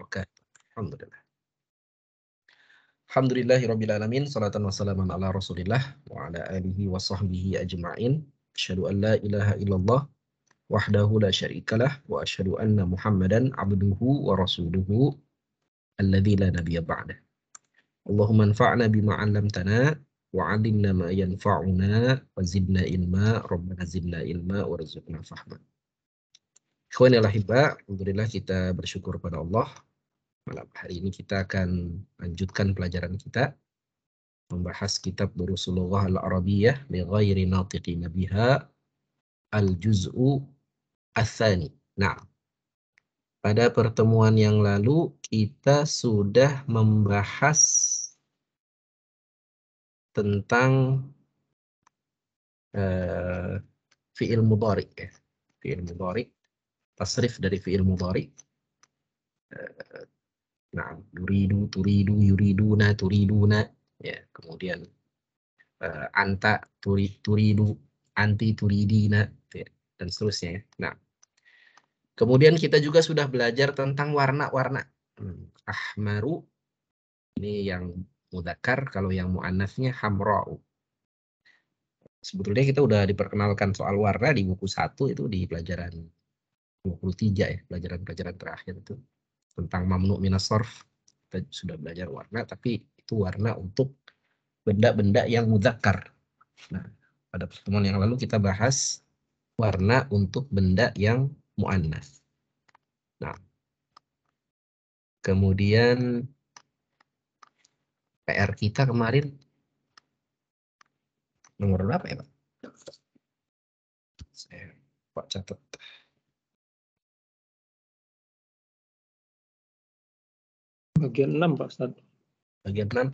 Oke, alhamdulillah. Alhamdulillahirrabbilalamin. Salatan wassalaman ala rasulillah wa ala alihi wa sahbihi ajma'in. Asyhadu an la ilaha illallah wahdahu la syarikalah wa asyhadu anna muhammadan abduhu wa rasuluhu alladzi la nabiyya ba'dah. Allahumma anfa'na bima 'allamtana wa 'allimna ma yanfa'una wa zidna ilma, rabbana zidna ilma warzuqna fahma. Ikhwanil ahibba, alhamdulillah kita bersyukur pada Allah. Malam hari ini kita akan lanjutkan pelajaran kita membahas kitab Durusul Lughah Al-Arabiyyah li ghairi natiqina biha al-juz'u ats-tsani. Nah, pada pertemuan yang lalu kita sudah membahas tentang fi'il mudhari ya. Fi'il mudhari, tasrif dari fi'il mudhari. Nah, yuridu, turidu, yuriduna, turiduna, ya, kemudian anta, turidu, anti, turidina, ya, dan seterusnya. Nah, kemudian kita juga sudah belajar tentang warna-warna. Ahmaru, ini yang mudzakkar, kalau yang muannasnya hamra'u. Sebetulnya kita udah diperkenalkan soal warna di buku 1 itu di pelajaran 23 ya, pelajaran-pelajaran terakhir itu. Tentang mamnu minas sarf, kita sudah belajar warna, tapi itu warna untuk benda-benda yang mudzakkar. Nah, pada pertemuan yang lalu kita bahas warna untuk benda yang muannas. Nah, kemudian PR kita kemarin nomor berapa ya, Pak? Saya Pak catat. Bagian 6, Pak Ustaz. Bagian 6?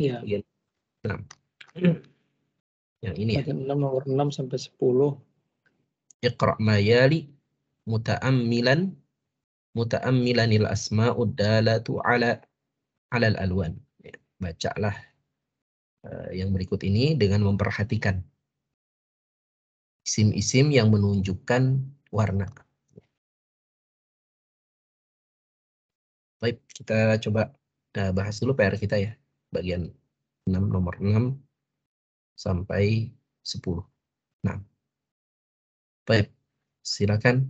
Iya. Bagian 6. Yang ini ya? Bagian 6, nomor 6 sampai 10. Iqra' ma yali muta'ammilanil asma'ud dalatu ala al-alwan. Bacalah yang berikut ini dengan memperhatikan isim-isim yang menunjukkan warna. Baik, kita coba bahas dulu PR kita ya. Bagian 6, nomor 6 sampai 10. Nah, baik, silakan.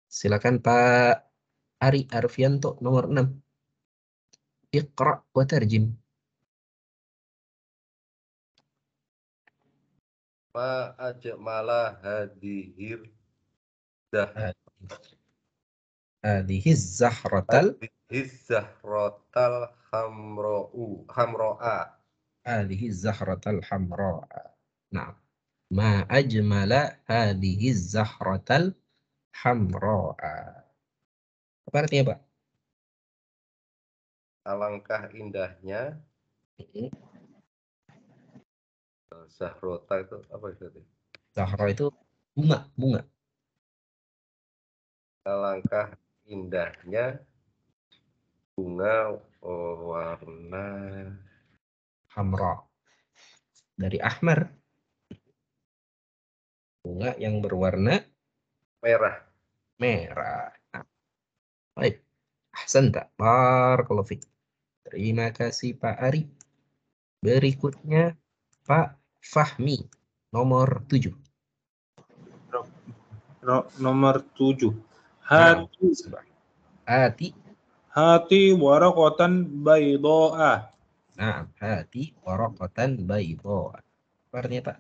Silakan Pak Ari Arfianto, nomor 6. Iqra' wa tarjim. Ma ajmala hadihir Hadhihiz zahratal hamro'a. Hadhihiz zahratal hamra'a. Nah, ma ajmala hadhihiz zahratal hamra'a. Apa artinya, Pak? Alangkah indahnya. Zahrota itu apa itu? Zahra itu bunga. Alangkah indahnya bunga warna hamra. Dari ahmar. Bunga yang berwarna merah. Nah, baik. Ahsanta. Barakallahu fiik. Terima kasih Pak Ari. Berikutnya Pak Fahmi, nomor 7. Nomor 7. Hati waraqatan baydoa. Nah, hati waraqatan baydoa. Apa artinya, Pak?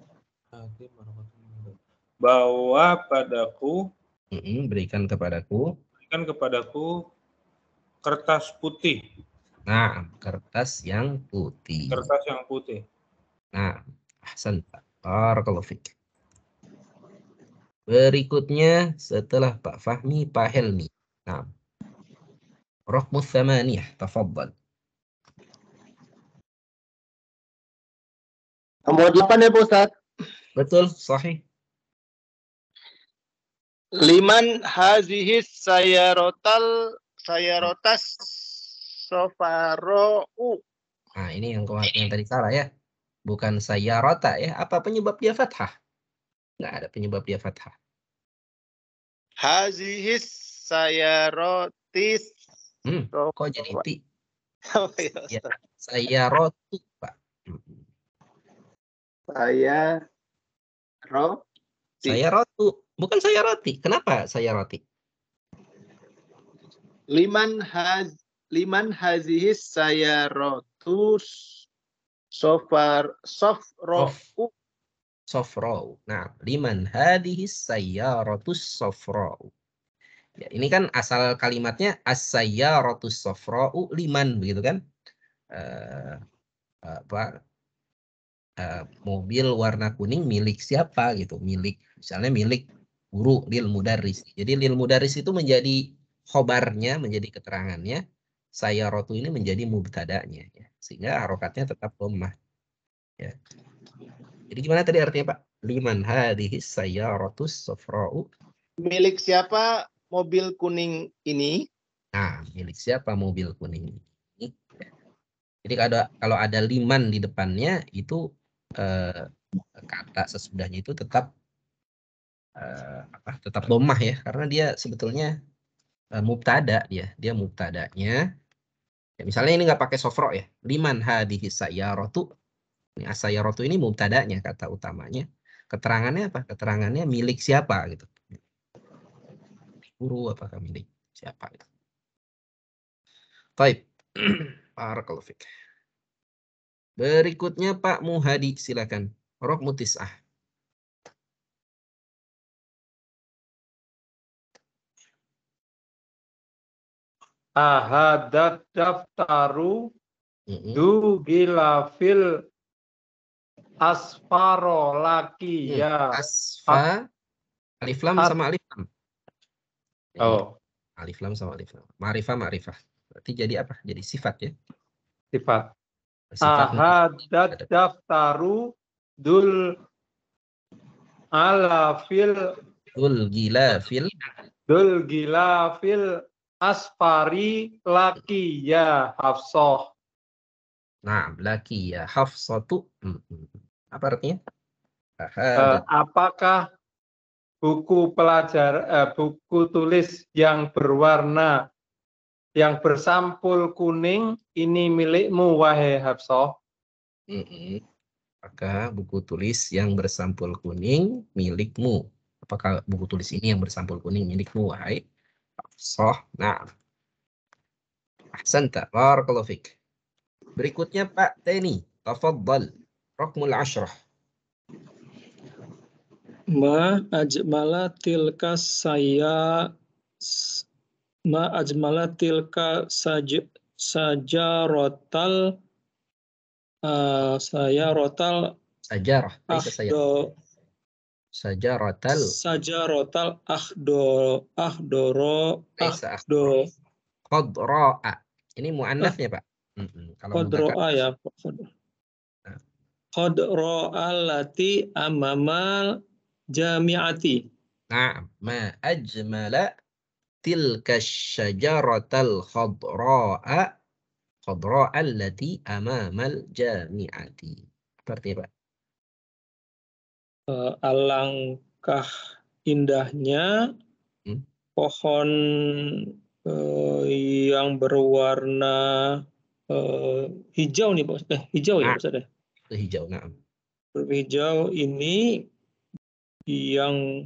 Bawa padaku. Berikan kepadaku kertas putih. Nah, kertas yang putih. Nah, ahsanta. Barakallahu fiik. Berikutnya setelah Pak Fahmi, Pak Helmi. Nah, Raqmus tsamaniyah, tafaddal. Nomor 8 ya Pak Ustaz? Betul, sahih. Liman hazihis sayarotas sofaro'u. Nah, ini yang tadi salah ya. bukan sayyarata ya. Apa penyebab dia fathah? Nggak ada penyebab dia fathah. Hazihis sayarotis. Kok jadi ti? Oh, ya, Ya, Ustaz. sayyaratu, Pak. Sayyaratu, bukan sayyarati. Kenapa sayyarati? Liman hazihis sayarotus sofro. Sofrau. Nah, liman hadihis sayyaratus sofrau. Ya, ini kan asal kalimatnya as-sayyaratus sofrau liman, begitu kan? Mobil warna kuning milik siapa gitu? Misalnya milik guru lil mudarris. Jadi lil mudarris itu menjadi khobarnya, menjadi keterangannya. Sayyaratu ini menjadi mubtadanya, ya. Sehingga harokatnya tetap dhammah. Ya. Jadi gimana tadi artinya, Pak? Liman hadhis sayyaratus safra'u. Milik siapa mobil kuning ini? Nah, milik siapa mobil kuning ini? Jadi kalau ada liman di depannya itu kata sesudahnya itu tetap tetap dhammah ya, karena dia sebetulnya mubtada dia mubtadanya. Ya, misalnya ini nggak pakai sofro ya. Liman hadhis sayyaratu. Ini as-sayyaratu ini mubtadanya, kata utamanya. Keterangannya apa? Keterangannya milik siapa gitu. Guru apakah milik siapa gitu. Baik. Barakallahu fiik. Berikutnya Pak Muhadi, silakan. Rokmu tis'ah. Ahadat daftaru dugilafil asfaro lakiya. Asfa, alif lam sama alif lam. Oh, Alif lam sama alif lam. Ma'rifah. Berarti jadi apa? Jadi sifat ya. sifat. Sifat Ahadat daftaru dul alafil dul gilafil asfari lakiya Hafsah. Nah, laki ya Hafsatu. Apa artinya? Apakah buku buku tulis yang berwarna yang bersampul kuning ini milikmu wahai Hafsah? Apakah buku tulis yang bersampul kuning milikmu? Apakah buku tulis ini yang bersampul kuning milikmu wahai Hafsah? Nah, ahsanta, barakallahu fik. Berikutnya Pak Teni, tafaddal. Raqmul 10. Ma ajmala tilka sajarotal Sajarah, sajarotal khadra'a. Ini muannafnya Pak. Kalau khadra'a ya. Khadra'a allati amamal jami'ati. Nah, ma ajmala tilka syajaratal khadra'a allati amamal jami'ati. Seperti Pak. Alangkah indahnya pohon yang berwarna hijau nih Pak. Hijau ya Pak. Hijau, nah. Hijau ini yang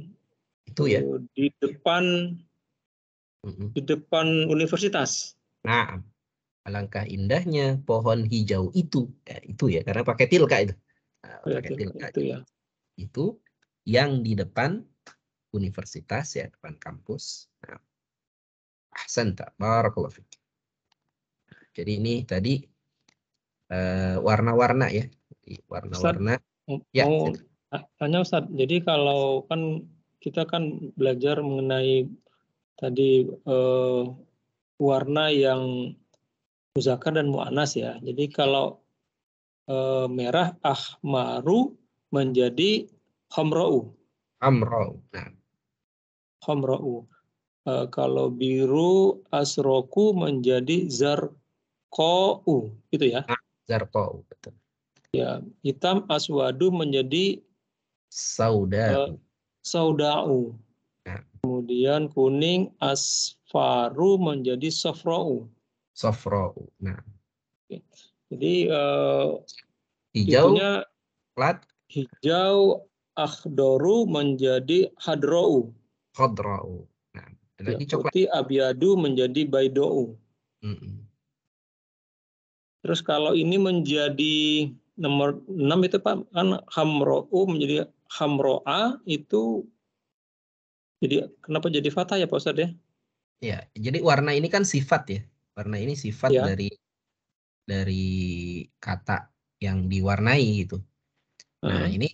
itu ya di depan universitas. Nah, alangkah indahnya pohon hijau itu. Ya, itu ya, karena pakai tilka itu. Nah, pakai tilka itu ya. Itu yang di depan universitas ya, depan kampus. Nah, ahsanta, barakallahu fiik. Jadi ini tadi warna-warna ya. Warna-warna. Ya, mau tanya Ustaz, jadi kalau kan kita kan belajar mengenai tadi warna yang muzakkar dan muannas ya. Jadi kalau merah ahmaru menjadi hamra'u. Hamra'u. Nah. Hamra'u. Kalau biru asroku menjadi zarqa'u, gitu ya. Zarqa'u, betul. Ya, hitam aswadu menjadi Sauda. sauda'u. Nah. Kemudian kuning asfaru menjadi safra'u. Sofra'u. Nah, Jadi hijau itunya plat hijau akhdoru menjadi hadro'u. khodra'u. Nah, ada Ya, lagi coklat. putih abiadu menjadi baido'u. Terus kalau ini menjadi nomor 6 itu Pak, kan hamro'u menjadi hamro'a itu jadi kenapa jadi fathah ya Pak Ustadz ya? Ya, jadi warna ini kan sifat ya. Warna ini sifat Ya. dari kata yang diwarnai gitu. Nah, ini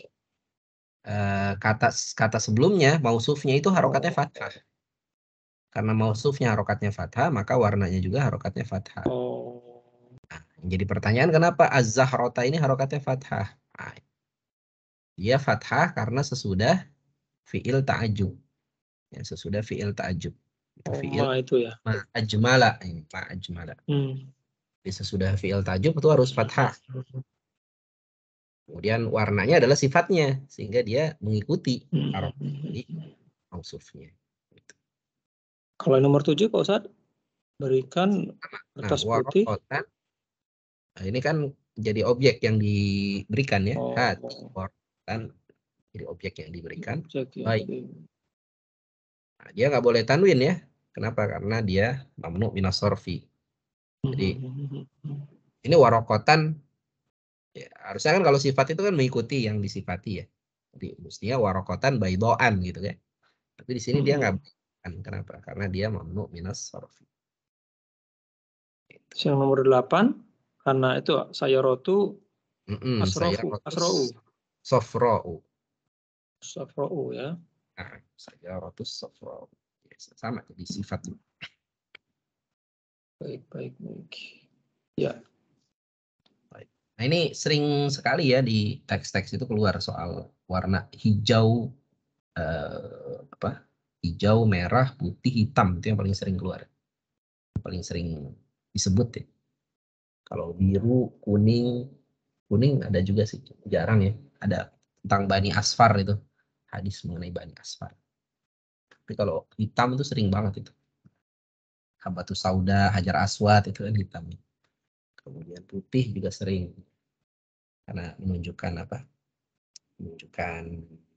kata sebelumnya mausufnya itu harokatnya fathah. Karena mausufnya harokatnya fathah, maka warnanya juga harokatnya fathah. Nah, jadi pertanyaan kenapa az-zahrota ini harokatnya fathah? Nah, dia fathah karena sesudah fi'il ta'ajub. Ya, sesudah fi'il ta'ajub. Itu fi'il itu ya. ma'ajmala. Ma'ajmala. Jadi sesudah fi'il ta'ajub itu harus fathah. Kemudian warnanya adalah sifatnya, sehingga dia mengikuti harokat mausufnya. Kalau nomor 7 Pak Ustadz, berikan kertas putih. Nah, ini kan jadi objek yang diberikan ya. Hati, kan jadi objek yang diberikan. Baik. Nah, dia nggak boleh tanwin ya. Kenapa? Karena dia mamnu minas sorfi. Jadi ini warokotan. Ya, harusnya kan kalau sifat itu kan mengikuti yang disifati ya. Jadi mestinya warokotan baidoan gitu ya. Tapi di sini dia nggak kan. Kenapa? Karena dia mamnu minas sorfi. Yang nomor 8 karena itu sayarotu asro'u. Sofro'u ya. Nah, sayarotu sofro'u. Ya, sama jadi sifat. Baik. Ya. Nah, ini sering sekali ya di teks-teks itu keluar soal warna hijau, hijau, merah, putih, hitam, itu yang paling sering keluar, paling sering disebut ya. Kalau biru, kuning ada juga sih, jarang ya. Ada tentang Bani Asfar itu, hadis mengenai Bani Asfar. Tapi kalau hitam itu sering banget itu. Habatus Sauda, Hajar Aswad itu kan hitam. Kemudian putih juga sering. Karena menunjukkan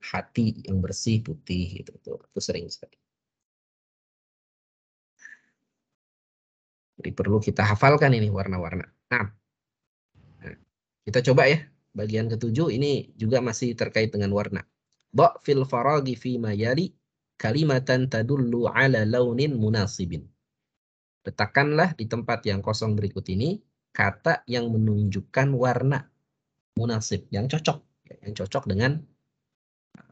hati yang bersih putih gitu, itu sering sekali. Jadi perlu kita hafalkan ini warna-warna. Nah, kita coba ya bagian ke-7 ini juga masih terkait dengan warna. Ba fil faragi fi ma yali kalimatan tadullu ala launin munasibin. Letakkanlah di tempat yang kosong berikut ini kata yang menunjukkan warna munasib yang cocok dengan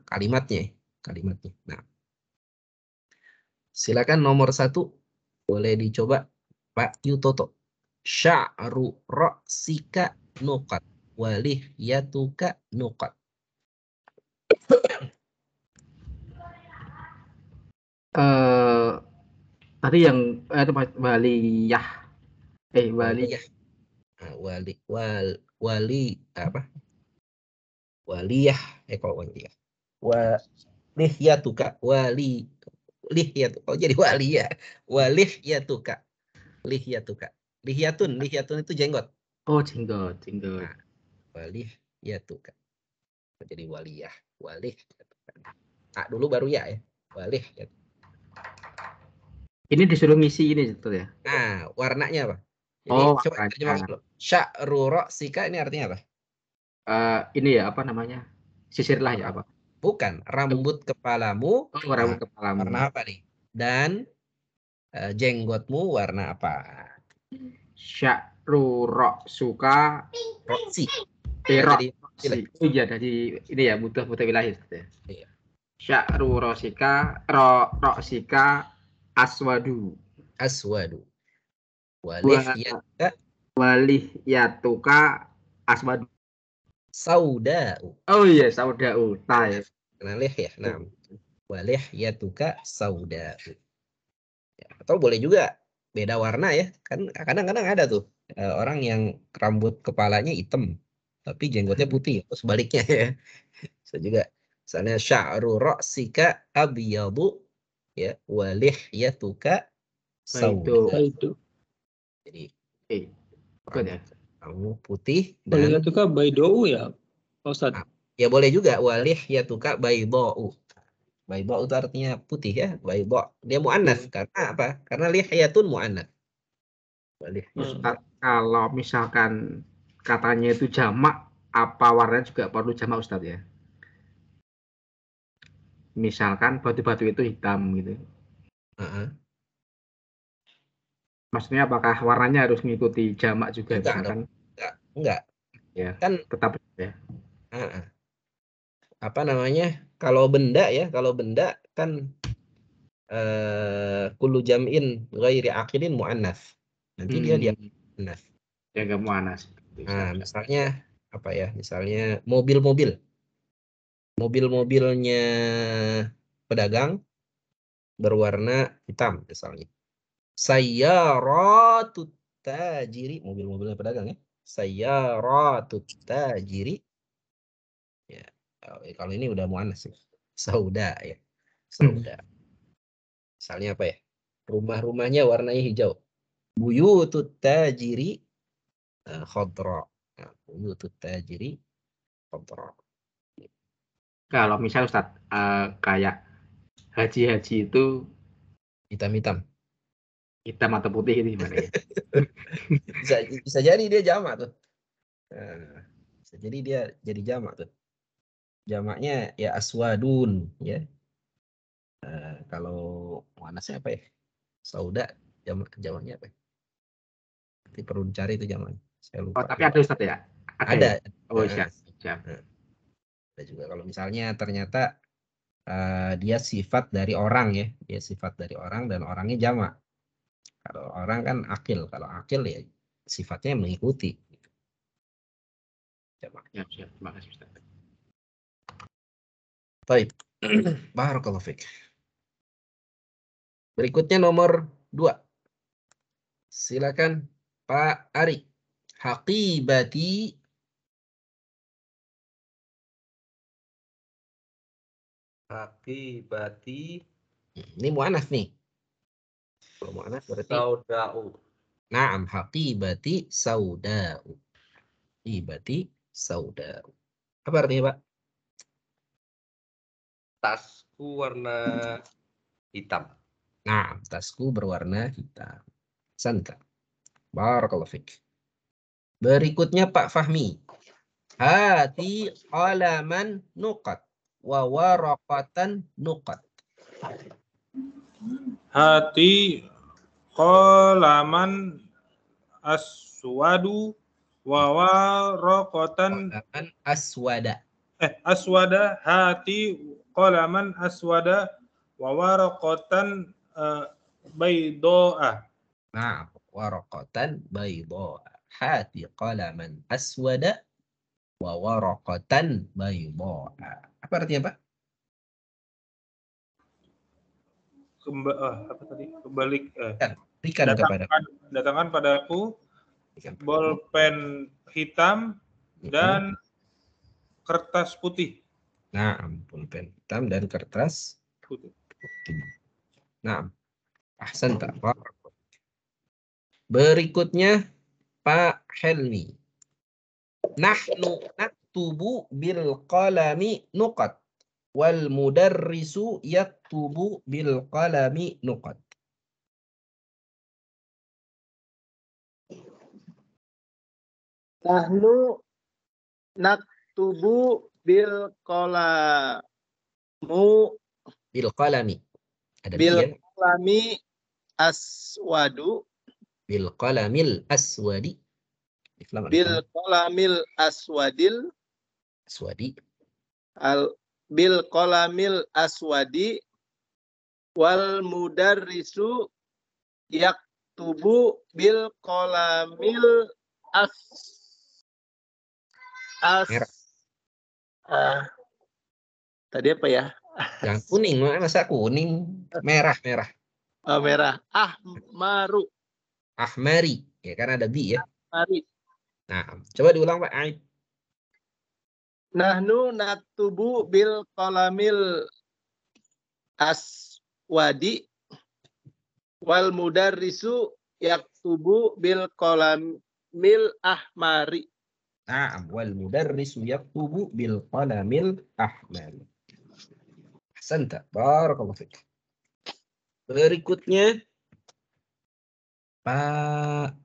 kalimatnya. Nah, silakan nomor 1 boleh dicoba Pak Yutoto. Sya'ru ra'sika nuqat walih yatuka nuqat. Tadi yang waliyah. Waliyah. Waliyah. Kalau waliyah. Lihyatuka lihyatu. Oh jadi waliyah. Walihyatuka. Lihyatun itu jenggot. Oh, jenggot. Nah, walihyatuka. Jadi waliyah. Nah, dulu baru ya. Walihyatuka. Ini disuruh ngisi ini betul ya? Nah, warnanya apa? Jadi coba terjemahkan dulu. Sya'ru ra'sika ini artinya apa? Ini ya apa namanya? Sisirlah ya apa? Bukan, rambut kepalamu. Rambut kepalamu. Warna apa nih? Dan jenggotmu warna apa? Sya'ru ra'suka roksi. Oh iya dari ini ya butuh wilayah ya. Iya. Sya'ru ra'sika aswadu. Walihyatuka aswadu. Sauda'u. Oh iya, sauda'u. Ta ya. Kenalih ya. Nah, walihyatuka sauda'u. Ya, atau boleh juga beda warna ya. Kan kadang-kadang ada tuh orang yang rambut kepalanya hitam tapi jenggotnya putih. Terus sebaliknya ya. Bisa juga. Misalnya sya'ru ra'sika abyadu ya wa lihyatuka sauda. Baidu. Jadi Betul ya. kamu putih Kalau dan itu kan baidou ya, Pak Ustadz. ya boleh juga wa lihyatuka baydau. Baydau itu artinya putih ya, baydau. Dia muannats karena apa? Karena lihyatun muannats. Ustaz, kalau misalkan katanya itu jamak, apa warnanya juga perlu jamak Ustaz ya? Misalkan batu-batu itu hitam gitu. Maksudnya apakah warnanya harus mengikuti jamak juga misalkan? Enggak. Ya, Kan tetap ya. Apa namanya? Kalau benda kan kullu jam'in ghairi aqilin muannats. Nanti dia muannats. Ya enggak muannas. Nah, misalnya apa ya? Misalnya mobilnya pedagang berwarna hitam misalnya. Sayyaratut tajiri, mobil-mobilnya pedagang ya. Sayyaratut tajiri. Ya, kalau ini udah muannas ya. Sauda ya. Sauda. Misalnya apa ya? Rumah-rumahnya warnanya hijau. Buyutut tajiri khadra. Nah, buyutut tajiri khadra. Kalau misal Ustaz kayak haji itu Hitam-hitam. hitam atau putih itu gimana ya? Bisa jadi dia jamak tuh. Nah, bisa jadi dia jadi jamak tuh. Jamaknya ya aswadun ya. Kalau muannasnya apa ya? Sauda jamaknya apa ya? Nanti perlu dicari itu jamaknya. Saya lupa. Oh, tapi ada Ustaz ya? Ada. Ya? Oh, siap. Ada juga kalau misalnya ternyata dia sifat dari orang ya. Dia sifat dari orang dan orangnya jamak. Kalau orang kan akil. Kalau akil ya sifatnya mengikuti. Jamak. Ya, siap. Terima kasih Ustaz. Baik. Barakallahu fiik. Berikutnya nomor 2. Silakan Pak Ari. Haqibati. Ini muannats nih. Kalau muannats berarti Sauda'u. na'am, haqibati sauda'u. Haqibati sauda'u. Apa artinya, Pak? Tasku warna hitam. Nah, tasku berwarna hitam. Santa. Barakallahu fiik. Berikutnya Pak Fahmi. Hati qalaman nuqat wa waraqatan nuqat. Hati qalaman aswadu wa waraqatan Qalaman aswada. aswada, hati qalaman aswada wa waraqatan baydoa. Nah, waraqatan bayda. Hati qalaman aswada wa waraqatan bayda. Apa artinya, Pak? Kembali Berikan kepada datangkan padaku bolpen hitam dan kertas putih. Nah, pulpen hitam dan kertas Putih. Nah, ahsanta. Berikutnya Pak Helmi. Nahnu naktubu bil qalami nuqat wal mudarrisu yaktubu bil qalami nuqat. Nahnu naktubu bil qalami Ada bil ya? qalami aswadu Bil qalamil aswadi. bil qalamil aswadil Aswadi. bil qalamil aswadi wal mudarrisu yaktubu bil qalamil tadi apa ya? Yang kuning, masa kuning? Merah. Merah. Ahmaru. Ahmari. Ya kan ada bi ya. Ahmari. Nah, coba diulang Pak Aib. Nahnu naktubu bil qalamil aswadi wal mudarrisu yaktubu bil qalamil ahmari. Na'am, wal mudarrisu yaktubu bil qalamil ahmar. Ahsanta, barakallahu fiik. Berikutnya Pak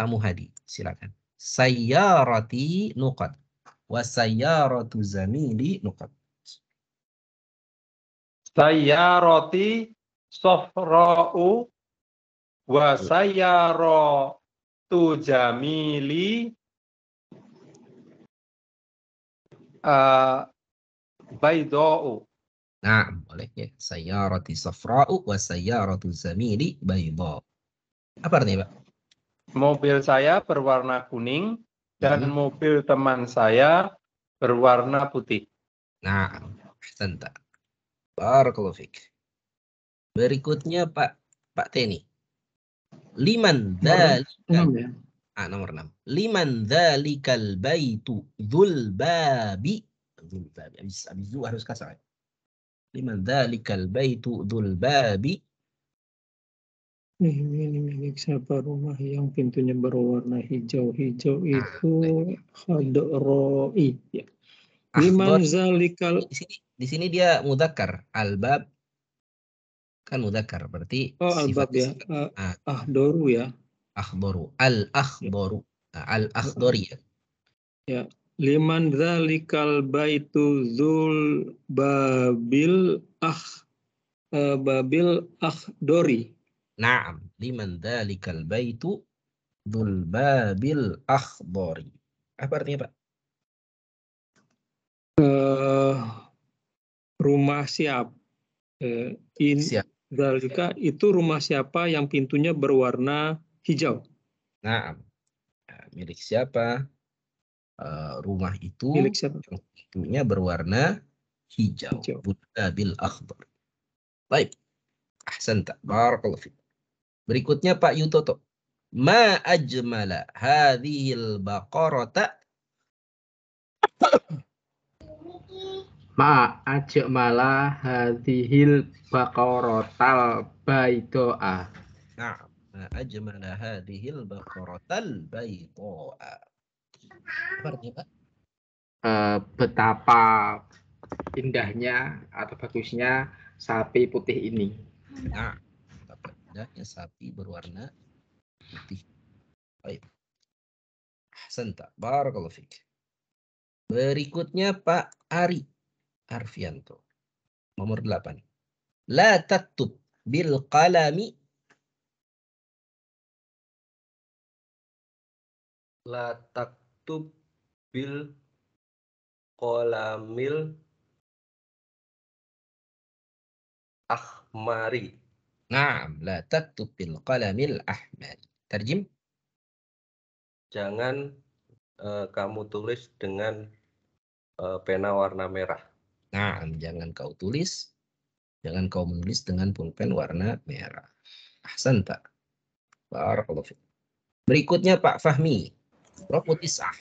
Muhadi, silakan. Sayyarati nuqat wa sayyaratu zamili nuqat. Sayyarati sofra'u wa sayyaratu jamili bayda'u. Nah, boleh ya. Sayyarati safra'u wa sayyaratu zamili bayda. Apa artinya, Pak? Mobil saya berwarna kuning dan mobil teman saya berwarna putih. Nah, ahsanta. Barakallahu fiik. Berikutnya Pak Teni. Liman dzalikal nomor 6. Liman dzalikal baitu dzul babi. Dzul babi. Habis zu harus kasar. Liman dzalikal baitu dzul babi. Ini milik siapa rumah yang pintunya berwarna hijau? Hijau itu khadroi. Ya. Liman zalikal. Di sini dia mudzakkar. Albab kan mudzakkar, berarti albab ya. Ahdoru ya. Akhdaru. Al-akhdaru. Al-akhdari ya. Ya. Liman dzalikal baitu dzul babil akhdori. Naam, liman dzalikal baitu dzul babil akhdari. Apa artinya, Pak? Rumah siapa? Dzalika itu rumah siapa yang pintunya berwarna hijau? Naam. Milik siapa? Rumah itu milik siapa? Yang pintunya berwarna hijau. Bil akhdar. Baik. Ahsanta. Barakallahu fiik. Berikutnya Pak Yutoto. Ma ajmala hadhil baqarata. Ma ajmala hadhil baqaratal baydoa. Nah, ma ajmala hadhil baqaratal baydoa. Apa artinya, Pak? Betapa indahnya atau bagusnya sapi putih ini. Nah, betapa indahnya sapi berwarna putih. Baik. Ahsanta. Barakallahu fiik. Berikutnya Pak Ari Arfianto. Nomor 8. La taktub bil qalami. La taktub bil qalamil ahmari. Naam, la taktub bil qalamil ahmari. Terjem. Jangan kamu tulis dengan pena warna merah. Naam, jangan kau menulis dengan pulpen warna merah. Ahsanta. Barakallahu fiik. Berikutnya Pak Fahmi. Rafu tis'ah.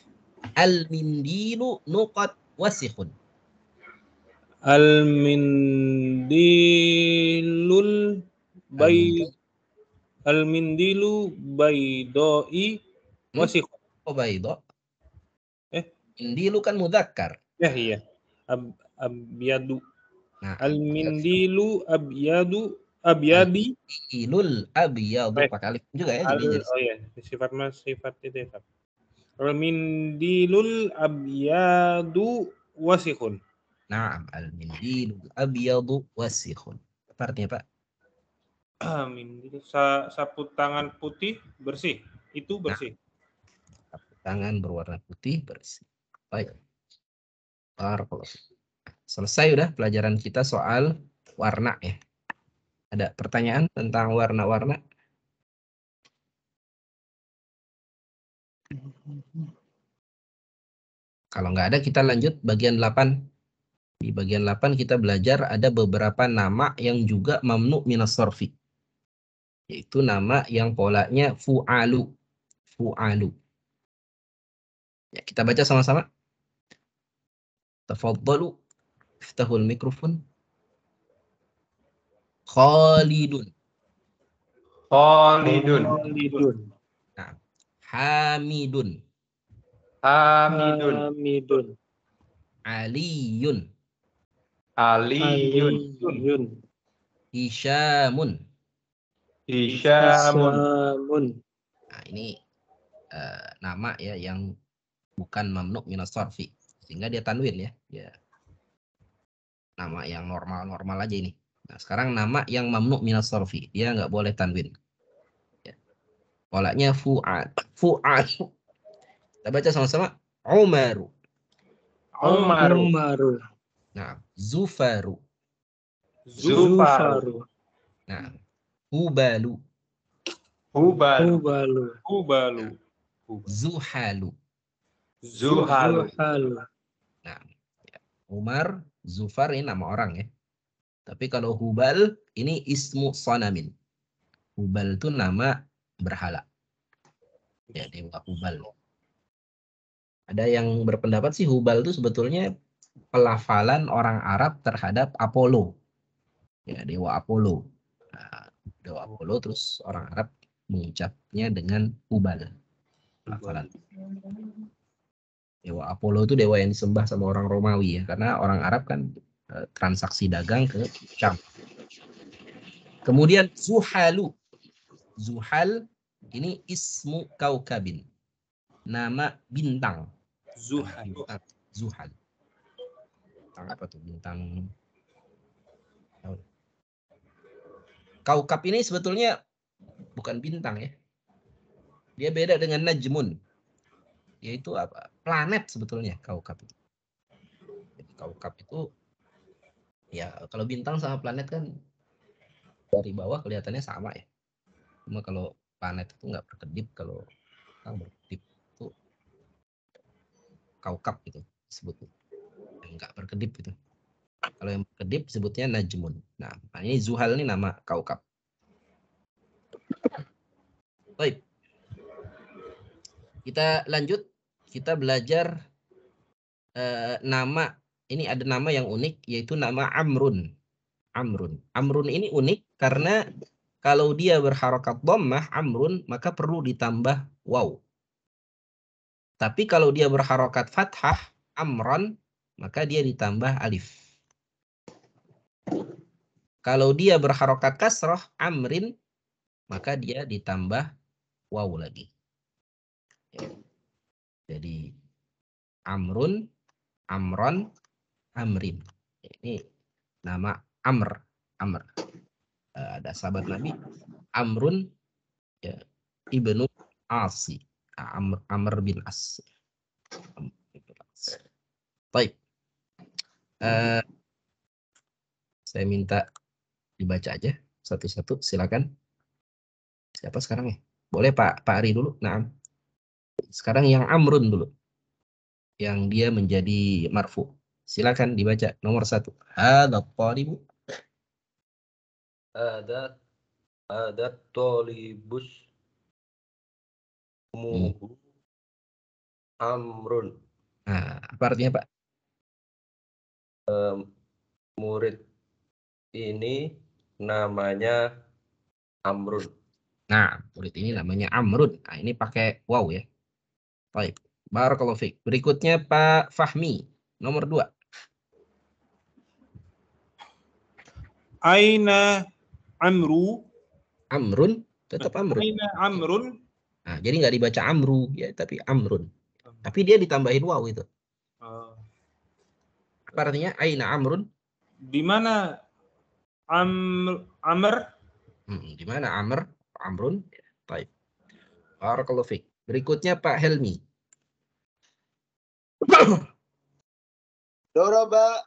Al-mindilu nuqat wasikhun. Al-mindilu baydoi wasikhun. Oh, baydo. Mindilu kan mudzakkar. Ya, iya. Abyadu. Nah, al-mindilu abyadi. Ilul abyadu pakai alif juga ya. Oh ya, sifat itu ya. Al-mindilul abyadu wasikhun. Naam, al-mindilul abyadu wasikhun. Apa artinya, Pak? Mindil sapu tangan putih bersih. Itu bersih. Nah, sapu tangan berwarna putih bersih. Baik. Barakallahu. Selesai udah pelajaran kita soal warna ya. Ada pertanyaan tentang warna-warna? Kalau nggak ada, kita lanjut bagian 8. Di bagian 8 kita belajar ada beberapa nama yang juga mamnu minas sorfi. Yaitu nama yang polanya fu'alu. Fu'alu. Ya, kita baca sama-sama. Tafadhalu, iftahul mikrofon. Khalidun. Khalidun. Khalidun. Nah, Hamidun. Hamidun. Hamidun. Aliyun. Aliyun. Aliyun. Hisyamun. Hisyamun. Hisyamun. Nah, ini nama ya yang bukan mamnu minas sarfi, sehingga dia tanwin ya. Ya. Nama yang normal-normal aja ini. Nah, sekarang nama yang mamnu minas sarfi, dia nggak boleh tanwin. Ya. Polanya fu'al. Fu'al. Kita baca sama-sama. Umaru. Umaru. Umaru. Nah, Zufaru. Zufaru. Nah, Hubalu. Hubalu. Hubalu. Hubalu. Zuhalu. Zuhalu. Zuhalu. Nah, ya. Umar, Zufar ini nama orang ya. Tapi kalau Hubal ini ismu sanamin. Hubal itu nama berhala. Ya, dewa Hubal. Ada yang berpendapat sih Hubal itu sebetulnya pelafalan orang Arab terhadap Apollo. Ya, dewa Apollo. Nah, dewa Apollo terus orang Arab mengucapnya dengan Hubal. Pelafalan. Dewa Apollo itu dewa yang disembah sama orang Romawi ya, karena orang Arab kan transaksi dagang ke Syam. Kemudian Zuhalu. Zuhal ini ismu kaukabin. Nama bintang. Zuhal. Bintang. Zuhal. Bintang apa tuh? Bintang. Kaukab ini sebetulnya bukan bintang ya. Dia beda dengan Najmun. Yaitu apa? Planet sebetulnya kaukab itu. Jadi kaukab itu ya kalau bintang sama planet kan dari bawah kelihatannya sama ya. Cuma kalau planet itu nggak berkedip, kalau bintang berkedip itu kaukab gitu disebutnya. Yang nggak berkedip gitu. Kalau yang berkedip sebutnya Najmun. Nah, ini Zuhal ini nama kaukab. Baik. Kita lanjut. Kita belajar nama. Ini ada nama yang unik, yaitu nama Amrun. Amrun. Amrun ini unik karena kalau dia berharokat dhammah, Amrun, maka perlu ditambah waw. Tapi kalau dia berharokat fathah, Amron, maka dia ditambah alif. Kalau dia berharokat kasroh, Amrin, maka dia ditambah waw lagi. Jadi Amrun, Amron, Amrin. Ini nama Amr. Amr. Ada sahabat Nabi Amrun ya, ibnu Asi. Amr bin As. Baik. Saya minta dibaca aja satu-satu. Silakan. Siapa sekarang ya? Boleh Pak Ari dulu. Nah, sekarang yang Amrun dulu. Yang dia menjadi marfu. Silakan dibaca nomor 1. Hadza thalibu. Ada tolibus muhu Amrun. Nah, apa artinya Pak? Murid ini namanya Amrun. Nah, murid ini namanya Amrun. Nah, ini pakai waw ya. Baik. Barakallahu fiik. Berikutnya Pak Fahmi, nomor 2. Aina Amru. Amrun, tetap Amrun. Aina Amrun. Nah, jadi nggak dibaca Amru ya, tapi Amrun. Tapi dia ditambahin waw itu. Apa artinya? Aina Amrun? Di mana Amr? Di mana Amr? Amrun. Baik. Barakallahu fiik. Berikutnya Pak Helmi. Doroba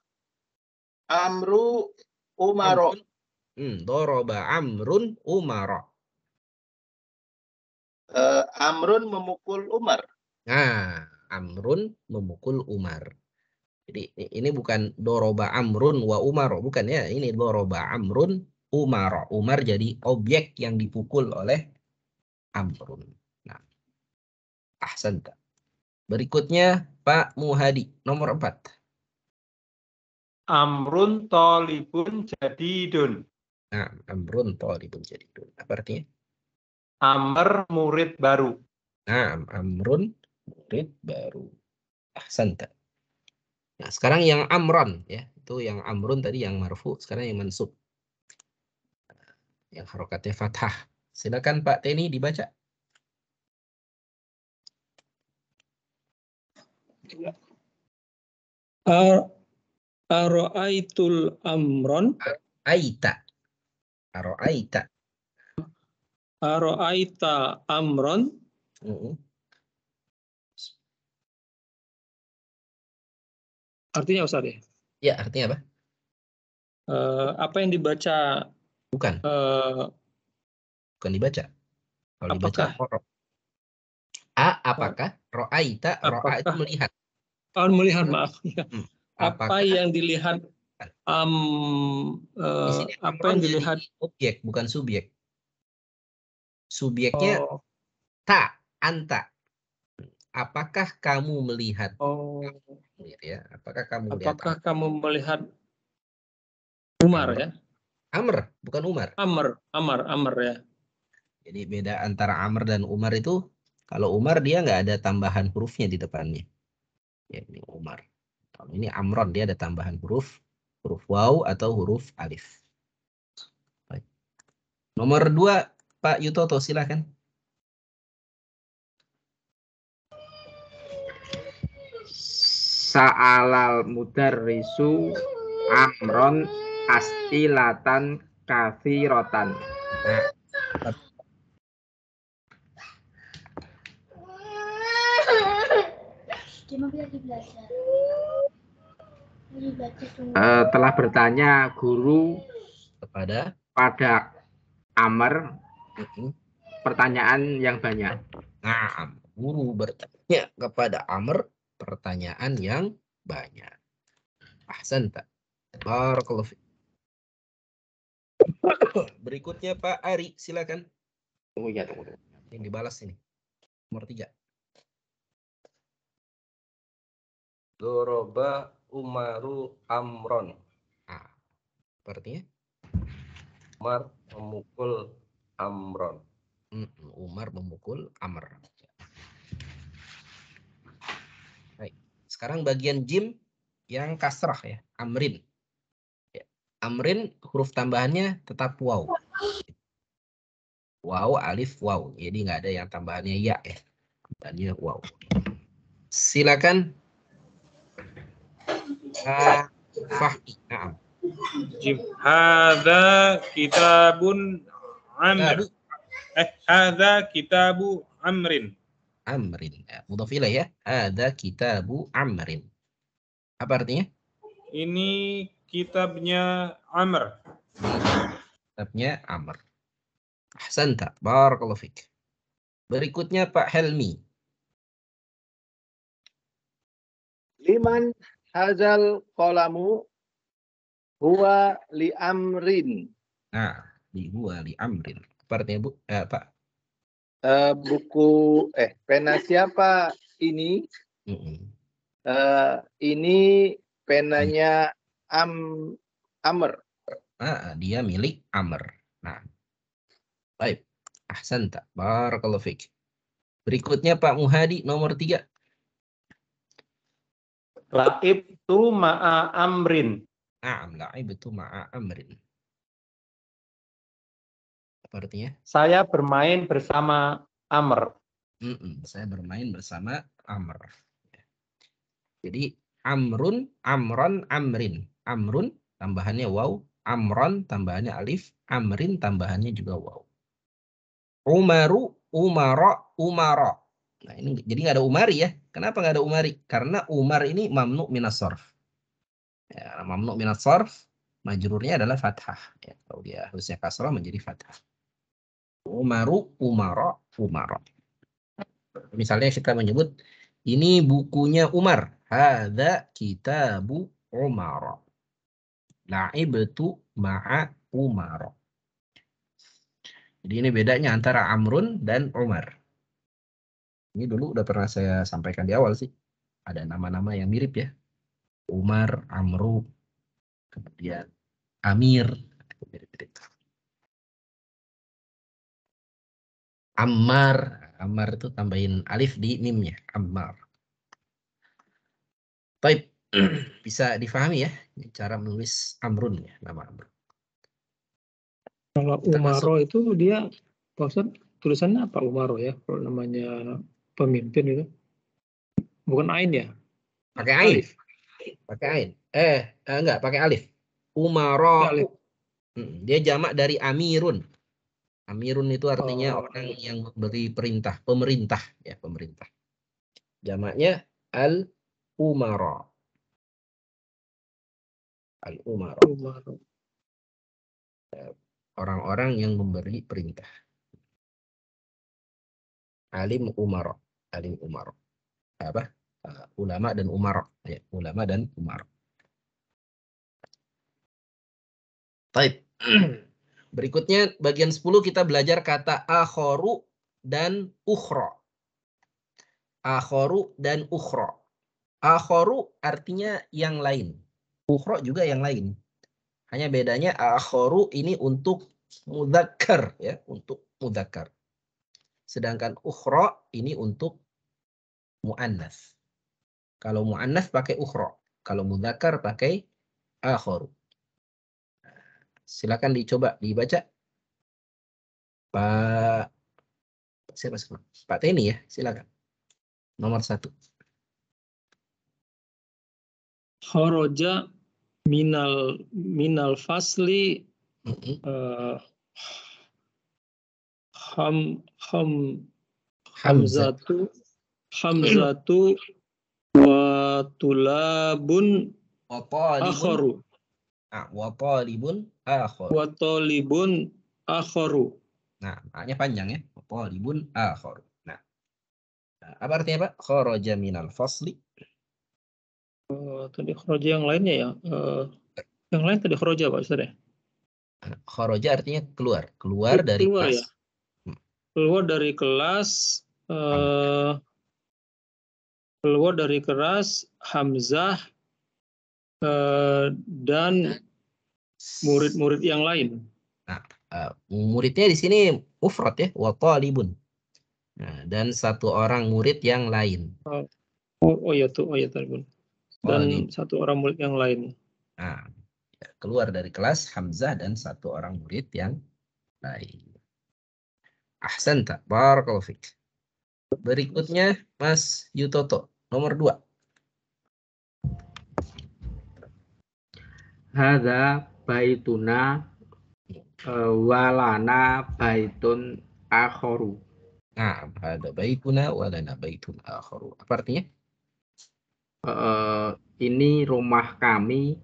Amru Umaro. Doroba Amrun Umaro. Amrun memukul Umar. Nah, Amrun memukul Umar. Jadi ini bukan doroba Amrun wa Umaro, bukan ya. Ini doroba Amrun Umaro. Umar jadi objek yang dipukul oleh Amrun. Nah, ahsanta. Berikutnya Pak Muhadi, nomor 4. Amrun tolibun jadidun. Nah, amrun thalibun jadidun. Apa artinya? Amr murid baru. Nah, amrun murid baru. Ahsanta. Nah, sekarang yang amron ya. Itu yang amrun tadi yang marfu, sekarang yang mansub. Yang harokatnya fathah. Silakan Pak Teni dibaca. Aro'aitul amron. Aita. Aro'aita. Aro'aita amron. Artinya Ustaz ya? Ya, artinya apa? Apa yang dibaca? Bukan. Bukan dibaca. Kalau dibaca, Apakah? apakah? Ro'aita, ro'a itu melihat. Oh, melihat, maaf. Apakah? Apa yang dilihat? Di sini Apa yang dilihat? Objek, bukan subjek. Subjeknya ta, anta. Apakah kamu melihat? Ya, apakah kamu melihat? Apakah kamu melihat Umar ya? Amr, bukan Umar. Amr ya. Jadi beda antara Amr dan Umar itu, kalau Umar dia nggak ada tambahan hurufnya di depannya. Ya, ini Umar. Kalau ini Amron, dia ada tambahan huruf waw atau huruf alif. Baik. Nomor 2, Pak Yutoto, silakan. Sa'alal mudarrisu amron as'ilatan katsirotan. Telah bertanya guru pada Amr pertanyaan yang banyak. Nah, guru bertanya kepada Amr pertanyaan yang banyak. Ahsanta. Barakallahu fiik. Berikutnya Pak Ari, silakan. Tunggu. Yang dibalas ini. Nomor 3. Doroba Umaru Amron. Artinya? Umar memukul Amron. Umar memukul Amr. Baik. Sekarang bagian jim yang kasrah ya, Amrin. Ya. Amrin huruf tambahannya tetap waw. Waw, alif, waw. Jadi nggak ada yang tambahannya ya ya. Tambahannya waw. Silakan. Fahmi. Naam. Hadza kitabun Amr. Hadza kitabu Amrin. Amrin. Mudhaf ilaih ya. Ada kitabu Amrin. Apa artinya? Ini kitabnya Amr. Kitabnya Amr. Ahsanta. Barakallahu fiik. Berikutnya Pak Helmi. Liman hazal qalamu huwa li amrin. Nah, huwa li amrin. Apa artinya, Bu? Pak? Buku pena siapa ini? Ini penanya Amr. Dia milik Amr. Nah, baik. Ahsanta. Barakallahu fiik. Berikutnya Pak Muhadi, nomor 3. Laib tu ma'a amrin. Naam, la'ibtu ma'a amrin. Apa artinya? Saya bermain bersama Amr. Saya bermain bersama Amr. Jadi Amrun, Amron, Amrin. Amrun tambahannya waw, Amron tambahannya alif, Amrin tambahannya juga waw. Umaru, Umaro, Umaro. Nah ini jadi nggak ada umari ya. Kenapa nggak ada umari? Karena umar ini mamnu minas sarf. Ya, mamnu minas sarf, majrurnya adalah fathah. Ya, kalau dia harusnya kasrah menjadi fathah. Umaru, Umaro, Umaro. Misalnya kita menyebut ini bukunya Umar. Hadza kitabu Umar. La'ibtu ma'a Umar. Jadi ini bedanya antara Amrun dan Umar. Ini dulu udah pernah saya sampaikan di awal sih. Ada nama-nama yang mirip ya. Umar, Amru, kemudian Amir. Itu mirip-mirip. Ammar. Ammar itu tambahin alif di mimnya. Ammar. Baik. Bisa difahami ya cara menulis Amrun ya, nama Amrun. Kalau Kita Umaro itu dia, Pak Ustadz, tulisannya apa Umaro ya? Kalau namanya pemimpin itu. Bukan Ain ya? Pakai ain. Alif. Pakai ain. Enggak, pakai alif. Pakai Umaro. alif. Dia jamak dari amirun. Amirun itu artinya Oh. orang yang memberi perintah, pemerintah ya, pemerintah. Jamaknya al-umara. Al-umara. Umaro. Orang-orang yang memberi perintah. Alim umara. Alim umara. Apa? Ulama dan umara. Ya, ulama dan umara. Baik. Berikutnya bagian 10 kita belajar kata akhoru dan ukhra. Akhoru dan ukhra. Akhoru artinya yang lain. Ukhra juga yang lain. Hanya bedanya akhoru ini untuk mudzakkar ya, untuk mudzakkar. Sedangkan ukhra ini untuk muannas. Kalau muannas pakai ukhra, kalau mudzakkar pakai akhoru. Silakan dicoba dibaca. Pak siapa sih? Pak Teni ya, silakan. Nomor 1. Kharaja minal fasli Hamzah. Hamzatu wa tulabun Wa talibun. akharu. Wa talibun akharu. Wa talibun akharu. Nah, maknanya panjang ya. Wa talibun akharu. Nah, apa artinya Pak? Kharaja minal fasli. Tadi kharaja yang lainnya ya. Yang lain tadi kharaja Pak Ustaz ya? Kharaja artinya keluar. Keluar dari keluar kelas. Ya? Keluar dari kelas. Keluar dari kelas Hamzah dan murid-murid yang lain. Nah, muridnya di sini mufrad ya, wa talibun. Nah, dan satu orang murid yang lain. Oh ya talibun. Dan satu orang murid yang lain. Nah, keluar dari kelas Hamzah dan satu orang murid yang lain. Ahsanta, barakallahu fik. Berikutnya Mas Yutoto, nomor 2. Hadza baituna walana baitun akharu. Nah, ada baituna walana baitun akharu. Apa artinya? Ini rumah kami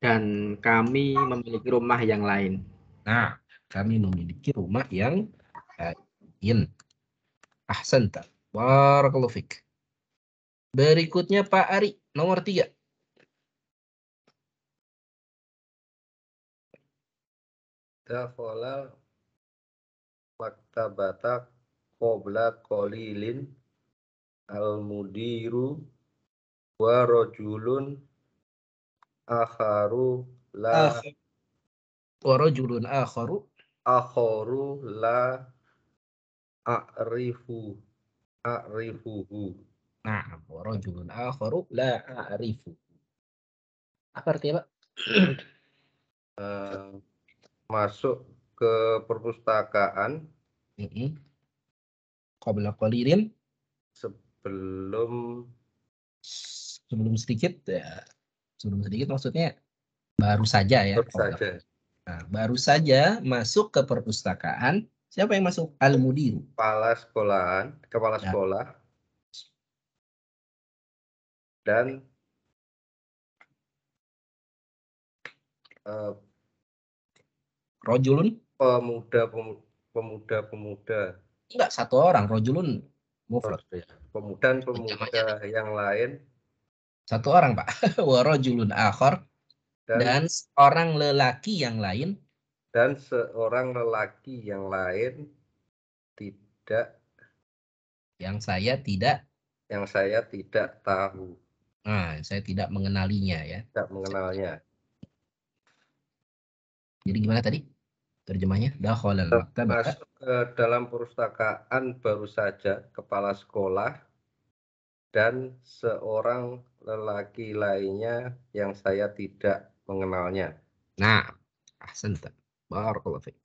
dan kami memiliki rumah yang lain. Nah, kami memiliki rumah yang lain. Ahsanta, barakallahu fik. Berikutnya Pak Ari, nomor 3. Dakhala maktabata qabla qalilin al-mudiru wa rajulun akharu la Wa rajulun akharu la a'rifuhu. Nah, wa rajulun akharu la a'rifu. Apa artinya, Pak? Masuk ke perpustakaan Qabla qalilin, sebelum sedikit ya. Sebelum sedikit maksudnya baru saja ya. Nah, baru saja masuk ke perpustakaan. Siapa yang masuk? Al-mudir. kepala sekolah dan Rajulun pemuda. Enggak, satu orang. Rajulun mufrad. Pemuda yang lain. Satu orang, Pak. Wa rajulun akhar. Dan seorang lelaki yang lain. Dan seorang lelaki yang lain tidak Yang saya tidak, tahu, nah, saya tidak mengenalinya ya. tidak mengenalnya. Jadi gimana tadi terjemahnya? Dakhalal maktabah. Masuk ke dalam perpustakaan baru saja kepala sekolah dan seorang lelaki lainnya yang saya tidak mengenalnya. Nah, ahsanta. Barakallahu fiik.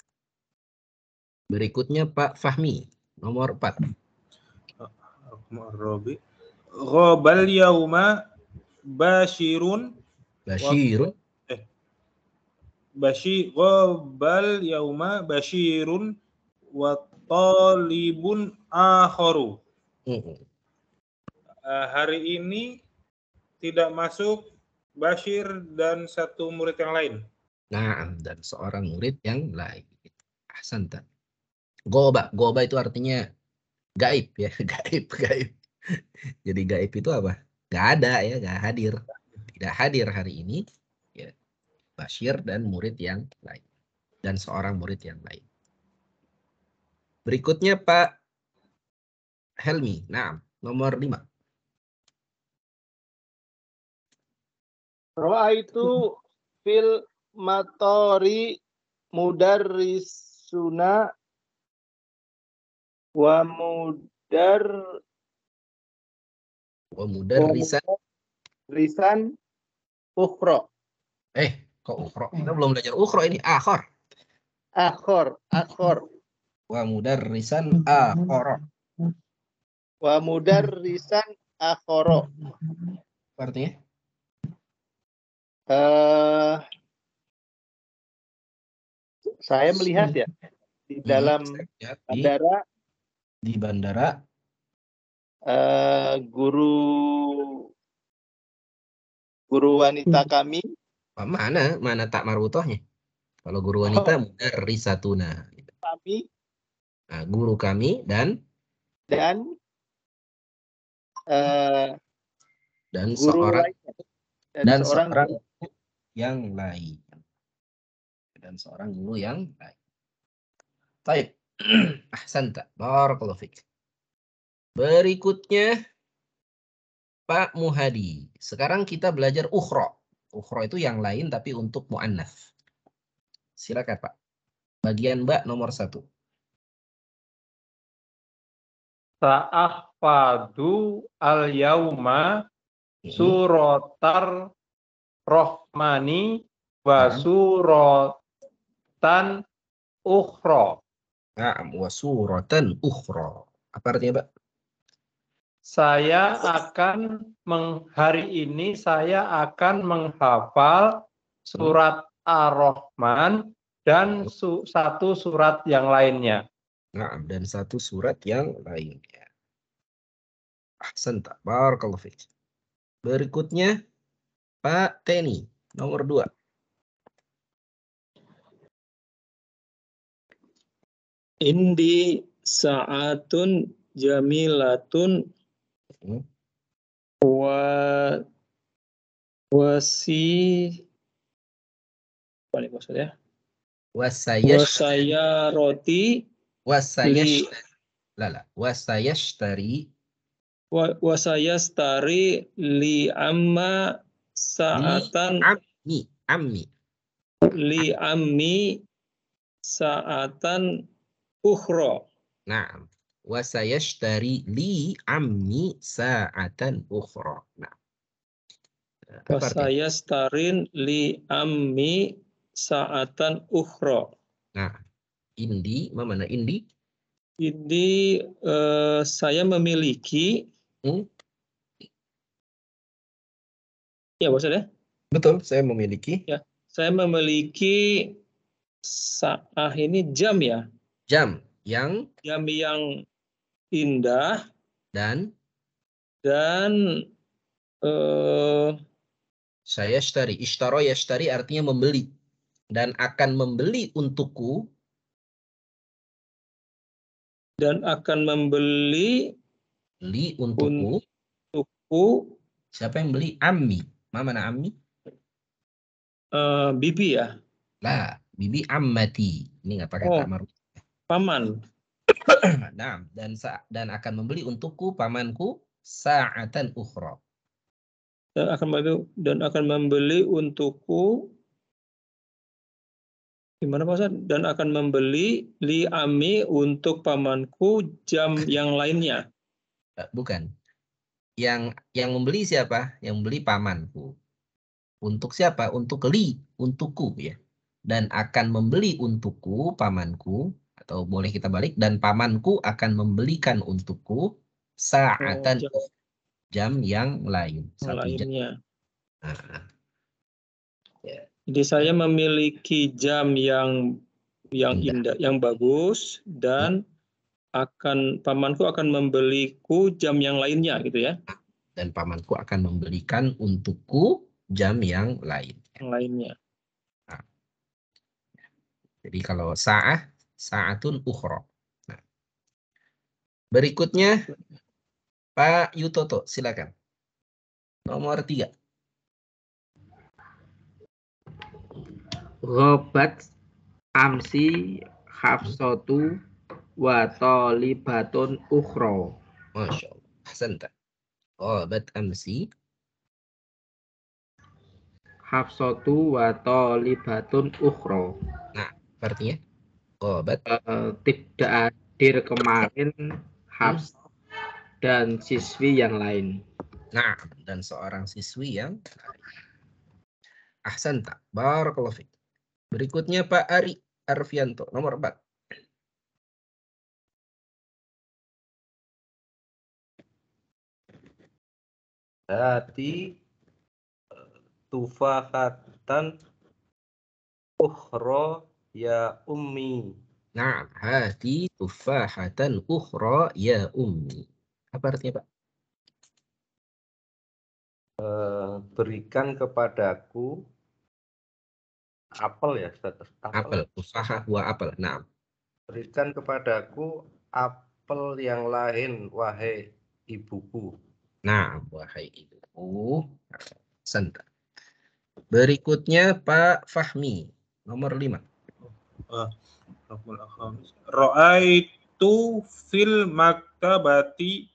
Berikutnya Pak Fahmi, nomor 4. Robi. Ghabal yauma Bashirun. Ghabal yauma Bashirun wa talibun akharu. Hari ini tidak masuk Bashir dan satu murid yang lain. Nah, dan seorang murid yang lain. Ahsanta. Goba itu artinya gaib ya, gaib. Jadi gaib itu apa? Gak ada ya, gak hadir. Tidak hadir hari ini ya. Bashir dan murid yang lain. Dan seorang murid yang lain. Berikutnya Pak Helmi. Nah, nomor 5. Ra'aitu fil matori mudarrisuna wa mudarrisan ukhra. Kok ukhra? Kita belum belajar ukhra ini. Akhor. Wa mudarrisan akhara. Wa mudarrisan akhara. Artinya? Saya melihat ya di dalam bandara, di bandara guru wanita kami. Mana tak marbutohnya? Kalau guru wanita mudarrisatuna. Kami. Nah, guru kami dan seorang yang lain. Dan seorang guru yang lain. Baik. Ahsanta. Barakallahu fiik. Berikutnya Pak Muhadi. Sekarang kita belajar ukhra. Ukhra itu yang lain tapi untuk mu'annats. Silakan Pak. Bagian Mbak nomor 1. Ta'ahfadu al-yauma suratar rohmani wa suratan ukhra. Na'am, wa suratan ukhra. Apa artinya, Pak? Hari ini saya akan menghafal surat Ar-Rahman dan satu surat yang lainnya. Nah, dan satu surat yang lainnya. Ahsanta. Barakallahu fiik. Berikutnya Pak Teni, nomor 2. Indi sa'atun jamilatun apa nih maksudnya? Wasayashtari li amma sa'atan li ammi sa'atan ukhra. Nah, wasayashtari li ammi sa'atan ukhra. Nah. Wasayashtarin li ammi sa'atan ukhra. Nah, indi, mana indi? Indi saya memiliki. Ya, maksudnya? Betul, saya memiliki. Ya, saya memiliki ini jam ya. Jam yang indah dan saya ishtara yashtari artinya membeli dan akan membeli untukku untukku. Siapa yang beli? Ammi. Mana ammi? Bibi ya. Lah, bibi ammati. Ini nggak pakai tak maruf. Paman. Nah, dan akan membeli untukku pamanku sa'atan ukhra. Dan akan membeli untukku, gimana Pak Ustaz? Dan akan membeli li ami untuk pamanku jam yang lainnya. Bukan. Yang membeli siapa? Yang membeli pamanku. Untuk siapa? Untuk li, untukku ya. Dan akan membeli untukku pamanku, atau boleh kita balik, dan pamanku akan membelikan untukku sa'atan jam yang lain. Satu jam. Lainnya. Nah, ya. Jadi saya memiliki jam yang indah, yang bagus, dan pamanku akan membeliku jam yang lainnya gitu ya. Dan pamanku akan membelikan untukku jam yang lain. Yang lainnya. Nah. Jadi kalau sa'atun ukhra. Nah. Berikutnya Pak Yutoto, silakan. Nomor 3. Ghabat amsi hafsatu wa talibatun ukhra. Masya Allah. Ahsanta. Ghabat amsi Hafsatu wa talibatun ukhra. Nah, artinya ghabat tidak hadir kemarin Hafs dan siswi yang lain. Nah, dan seorang siswi yang lain. Ahsanta. Barakallahu fiik. Berikutnya Pak Ari Arfianto, nomor 4. Hati tufahatan ukhra ya ummi. Nah, hati tufahatan ukhra ya ummi. Apa artinya, Pak? Berikan kepadaku apel ya, apel. Tufahah wa apel. Nah. Berikan kepadaku apel yang lain, wahai ibuku. Nah, wahai ibuku. Santa. Berikutnya Pak Fahmi, nomor 5. Ra'aitu fil maktabati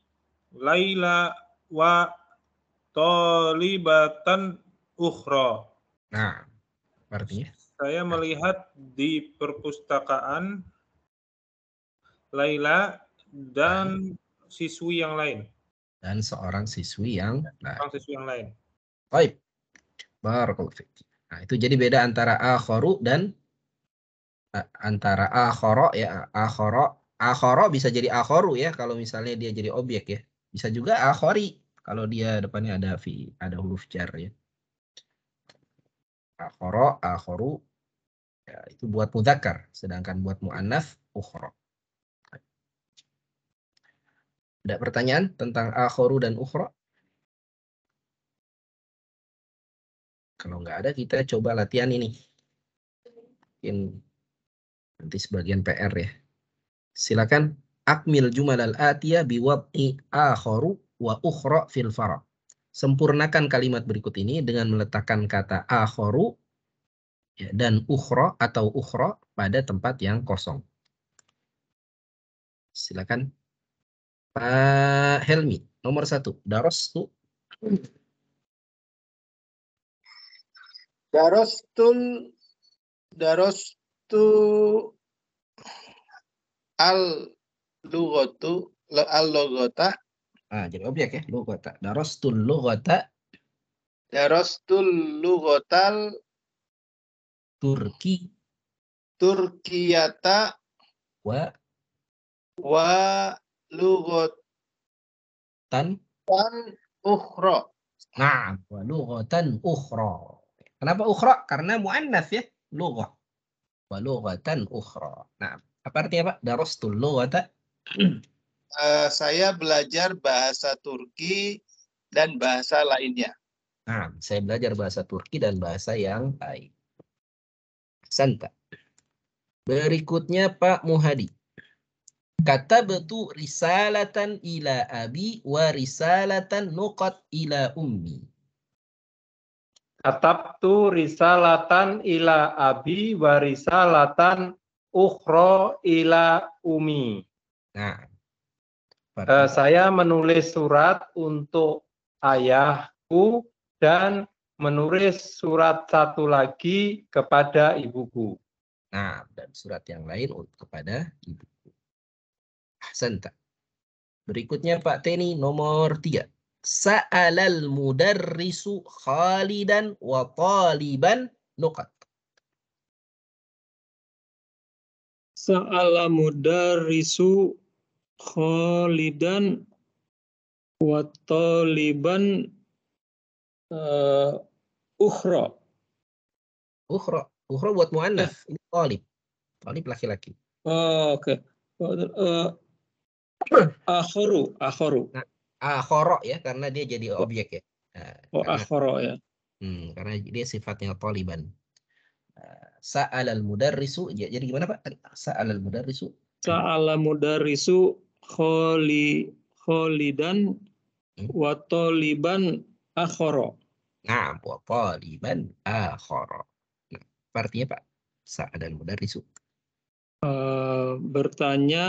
Laila wa talibatan ukhra. Nah, artinya? Saya melihat di perpustakaan Laila dan siswi yang lain. Dan seorang siswi yang lain. Baik. Barakallahu fiik. Nah, itu jadi beda antara akharu dan antara akhara ya, akhara bisa jadi akharu ya kalau misalnya dia jadi objek ya. Bisa juga akhari kalau dia depannya ada huruf jar ya. Akhara, akharu ya, itu buat mudzakkar, sedangkan buat muannats ukhra. Ada pertanyaan tentang akharu dan ukhra? Kalau nggak ada, kita coba latihan ini. Mungkin nanti sebagian PR ya. Silakan akmil jumal al-atiyah biwad'i akharu wa ukhra fil fara. Sempurnakan kalimat berikut ini dengan meletakkan kata akharu ya, dan ukhra atau ukhra pada tempat yang kosong. Silakan Pak Helmi, nomor 1. Darastu Darastu al-lughata. jadi objek ya, lughata. Darastul lughata. Darastul lughatal Turkiyata wa lughatan ukhra. Nah, wa lughatan ukhra. Kenapa ukhra? Karena muannats ya, lughah. Wa lughatan ukhra. Nah, apa artinya, Pak? Darastul lughata. Saya belajar bahasa Turki dan bahasa lainnya. Nah, saya belajar bahasa Turki dan bahasa yang lain. Santa. Berikutnya Pak Muhadi. Katabtu risalatan ila abi wa risalatan nuqat ila ummi. Katabtu risalatan ila abi wa risalatan ukhra ila ummi. Nah, Saya menulis surat untuk ayahku dan menulis surat satu lagi kepada ibuku. nah, dan surat yang lain kepada ibu. Ahsanta. Berikutnya Pak Teni nomor 3. Sa'alal mudarrisu Khalidan wa taliban nuqat. Sa'ala mudarrisu Khalidan wa taliban ukhra. Ukhra buat muannats. Ini talib. Talib laki-laki. Oh, oke. Akharu. Nah, akhara ya karena dia jadi objek ya. Nah, Oh, karena, akhara ya. karena dia sifatnya taliban. Sa'alal mudarrisu, jadi gimana Pak? Sa'alal mudarrisu. Sa'ala mudarrisu Khalidan wa taliban akhara. Nah, wa taliban akhara. Nah, artinya Pak, sa'alal mudarrisu. Bertanya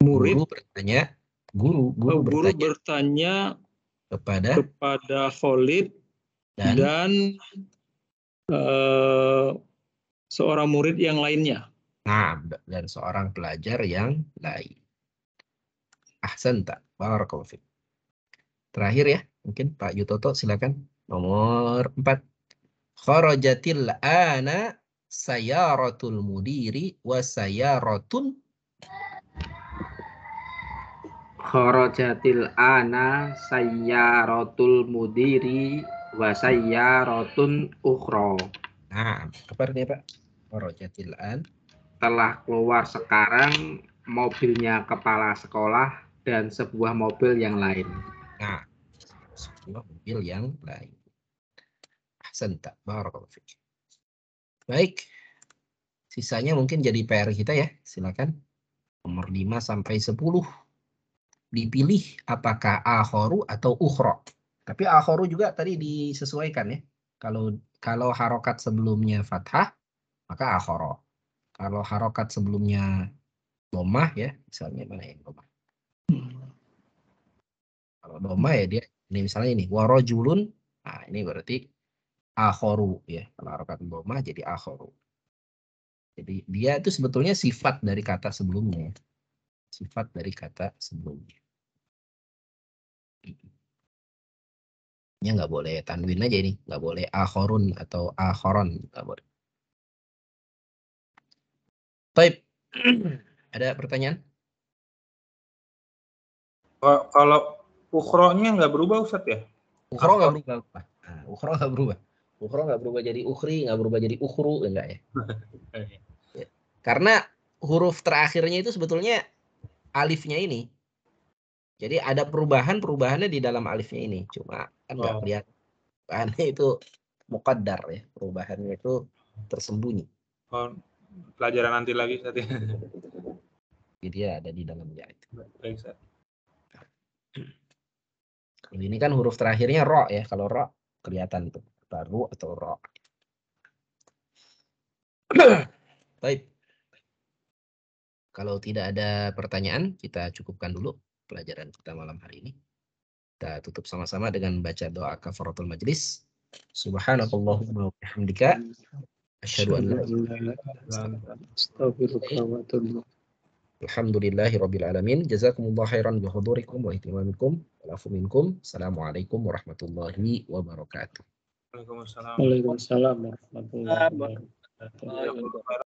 murid. Guru bertanya kepada Khalid dan seorang murid yang lainnya. Nah, dan seorang pelajar yang lain. Ahsanta, barakallahu fiik. Terakhir ya, mungkin Pak Yutoto silakan. Nomor 4. Kharajatil ana sayaratul mudiri wa sayaratun. Kharajatil ana sayyaratul mudiri wa sayyaratun ukhra. Nah, apa artinya Pak? Kharajatil an. Telah keluar sekarang mobilnya kepala sekolah dan sebuah mobil yang lain. Nah, sebuah mobil yang lain. Ahsanta, barakallahu fiik. Baik. Sisanya mungkin jadi PR kita ya. Silakan. Nomor 5 sampai 10. Dipilih apakah akhoru atau ukhra. Tapi akhoru juga tadi disesuaikan ya. Kalau harokat sebelumnya fathah, maka akhara. Kalau harokat sebelumnya domah ya, misalnya mana yang domah? Kalau domah ya dia ini misalnya ini warajulun. Nah, ini berarti akhoru ya. Kalau harokat domah jadi akhoru. Jadi dia itu sebetulnya sifat dari kata sebelumnya. Sifat dari kata sebelumnya. Ya nggak boleh tanwin aja ini, nggak boleh akhorun atau akhoron, nggak boleh. Baik, ada pertanyaan? Kalau ukhronya nggak berubah Ustadz ya? Ukhro nggak berubah. Nah, ukhro nggak berubah. Ukhro nggak berubah jadi ukhri, nggak berubah jadi ukhru, enggak ya? Ya. Karena huruf terakhirnya itu sebetulnya alifnya ini. Jadi ada perubahannya di dalam alifnya ini. Cuma kan nggak kelihatan. Karena itu muqaddar ya. Perubahannya itu tersembunyi. Oh, pelajaran nanti lagi Ustadz ya. Jadi dia ada di dalamnya itu. Baik, Ustadz. Ini kan huruf terakhirnya ro ya. Kalau ro kelihatan itu. Baru atau ro. Baik. Kalau tidak ada pertanyaan, kita cukupkan dulu pelajaran kita malam hari ini. Kita tutup sama-sama dengan baca doa kafaratul majlis. Subhanakallahumma wa bihamdika asyhadu an la ilaha illa anta astaghfiruka wa atubu ilaik. Alhamdulillahi rabbil alamin. Jazakumullah khairan bi hudurikum wa ihtimamikum. Walafu minkum. Assalamualaikum warahmatullahi wabarakatuh. Waalaikumsalam. Waalaikumsalam warahmatullahi wabarakatuh.